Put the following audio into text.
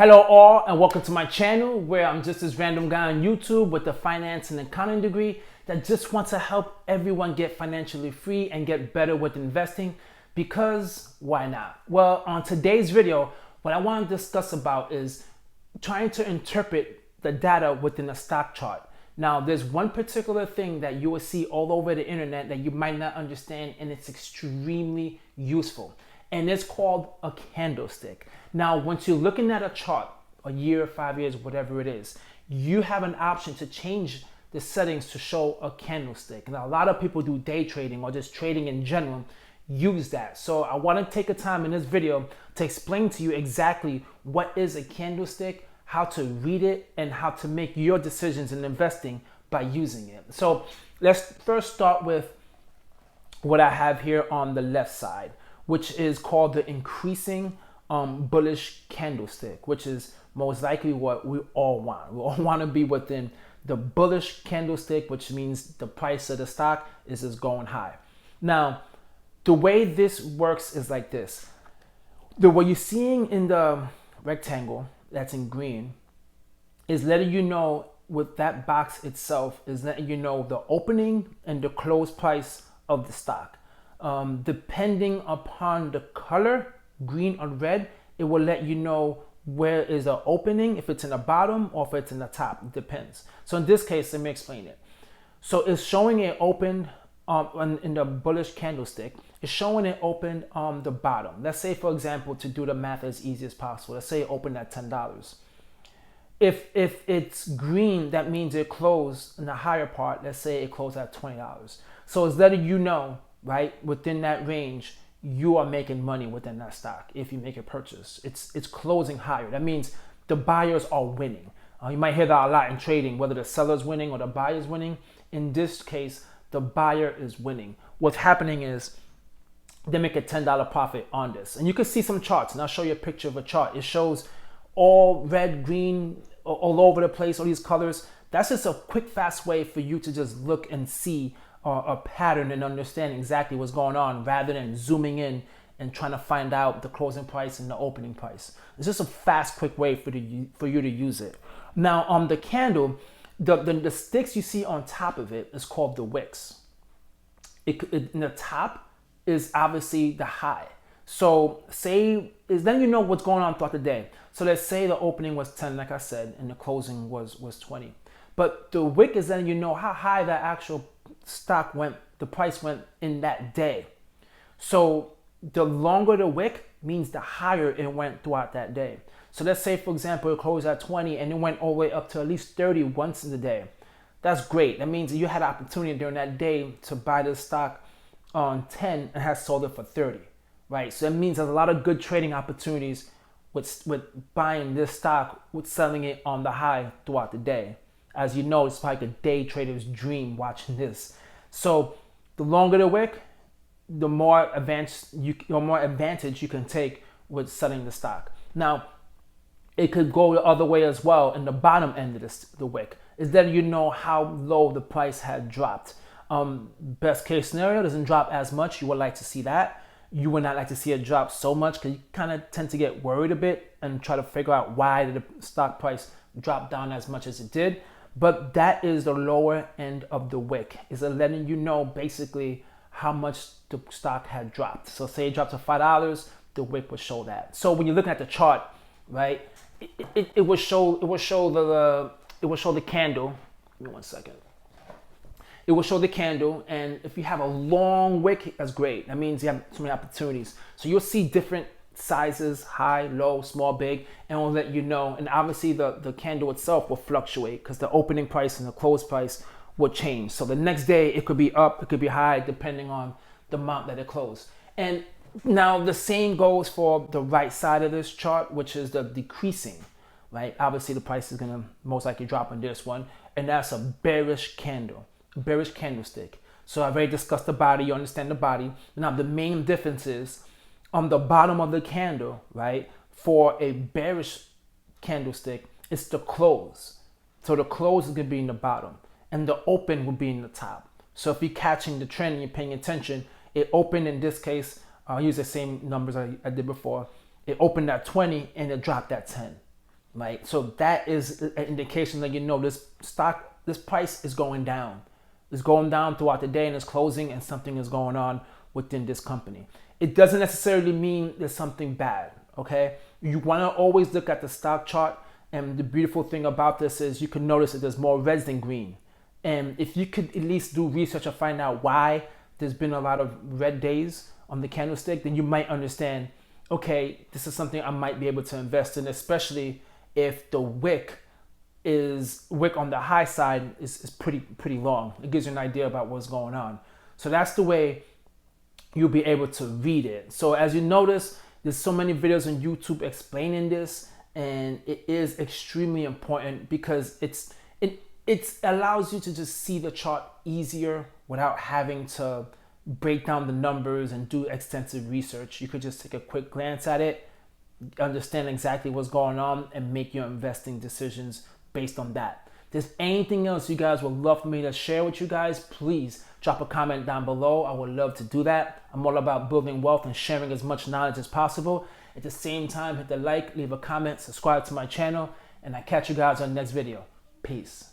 Hello all, and welcome to my channel where I'm just this random guy on YouTube with a finance and accounting degree that just wants to help everyone get financially free and get better with investing, because why not? Well, on today's video, what I want to discuss about is trying to interpret the data within a stock chart. Now, there's one particular thing that you will see all over the internet that you might not understand, and it's extremely useful. And it's called a candlestick. Now, once you're looking at a chart, a year, 5 years, whatever it is, you have an option to change the settings to show a candlestick. Now, a lot of people do day trading or just trading in general, use that. So I want to take a time in this video to explain to you exactly what is a candlestick, how to read it, and how to make your decisions in investing by using it. So let's first start with what I have here on the left side, which is called the increasing bullish candlestick, which is most likely what we all want. We all want to be within the bullish candlestick, which means the price of the stock is just going high. Now, the way this works is like this. What you're seeing in the rectangle that's in green is letting you know, with that box itself, is letting you know the opening and the close price of the stock. Depending upon the color, green or red, it will let you know where is the opening, if it's in the bottom or if it's in the top. It depends. So in this case, let me explain it. So it's showing it open in the bullish candlestick. It's showing it open on the bottom. Let's say, for example, to do the math as easy as possible, let's say it opened at $10. If it's green, that means it closed in the higher part. Let's say it closed at $20. So it's letting you know, right, within that range, you are making money within that stock. If you make a purchase, it's closing higher. That means the buyers are winning. You might hear that a lot in trading, whether the seller's winning or the buyer's winning. In this case, the buyer is winning. What's happening is they make a $10 profit on this. And you can see some charts, and I'll show you a picture of a chart. It shows all red, green, all over the place, all these colors. That's just a quick, fast way for you to just look and see a pattern and understand exactly what's going on, rather than zooming in and trying to find out the closing price and the opening price. It's just a fast, quick way for you to use it. Now, on the candle, the sticks you see on top of it is called the wicks. In the top is obviously the high. So then you know what's going on throughout the day. So let's say the opening was 10, like I said, and the closing was 20. But the wick is letting you know how high that actual stock went, the price went in that day. So the longer the wick means the higher it went throughout that day. So let's say, for example, it closed at 20 and it went all the way up to at least 30 once in the day. That's great. That means you had an opportunity during that day to buy the stock on 10 and has sold it for 30, right? So that means there's a lot of good trading opportunities with buying this stock, with selling it on the high throughout the day. As you know, it's like a day trader's dream watching this. So the longer the wick, the more advantage you can take with selling the stock. Now, it could go the other way as well. In the bottom end of the wick is that you know how low the price had dropped. Best case scenario, doesn't drop as much. You would like to see that. You would not like to see it drop so much, because you kind of tend to get worried a bit and try to figure out why the stock price dropped down as much as it did. But that is the lower end of the wick. Is letting you know basically how much the stock had dropped. So say it dropped to $5, the wick would show that. So when you're looking at the chart, right, it will show the candle. Give me 1 second. It will show the candle, and if you have a long wick, that's great. That means you have so many opportunities. So you'll see different sizes, high, low, small, big, and will let you know. And obviously the candle itself will fluctuate, because the opening price and the close price will change. So the next day it could be up, it could be high, depending on the amount that it closed. And now the same goes for the right side of this chart, which is the decreasing, right? Obviously the price is gonna most likely drop on this one, and that's a bearish candle, bearish candlestick. So I've already discussed the body, you understand the body. Now the main difference is on the bottom of the candle, right? For a bearish candlestick, it's the close. So the close is gonna be in the bottom, and the open will be in the top. So if you're catching the trend and you're paying attention, it opened in this case, I'll use the same numbers I did before. It opened at 20 and it dropped at 10. Like, so that is an indication that, you know, this price is going down. It's going down throughout the day and it's closing and something is going on within this company. It doesn't necessarily mean there's something bad, okay? You want to always look at the stock chart, and the beautiful thing about this is you can notice that there's more reds than green. And if you could at least do research and find out why there's been a lot of red days on the candlestick, then you might understand, okay, this is something I might be able to invest in, especially if the wick on the high side is pretty long. It gives you an idea about what's going on. So that's the way you'll be able to read it. So as you notice, there's so many videos on YouTube explaining this, and it is extremely important because it allows you to just see the chart easier without having to break down the numbers and do extensive research. You could just take a quick glance at it, understand exactly what's going on, and make your investing decisions based on that. If there's anything else you guys would love for me to share with you guys, please drop a comment down below. I would love to do that. I'm all about building wealth and sharing as much knowledge as possible. At the same time, hit the like, leave a comment, subscribe to my channel, and I catch you guys on the next video. Peace.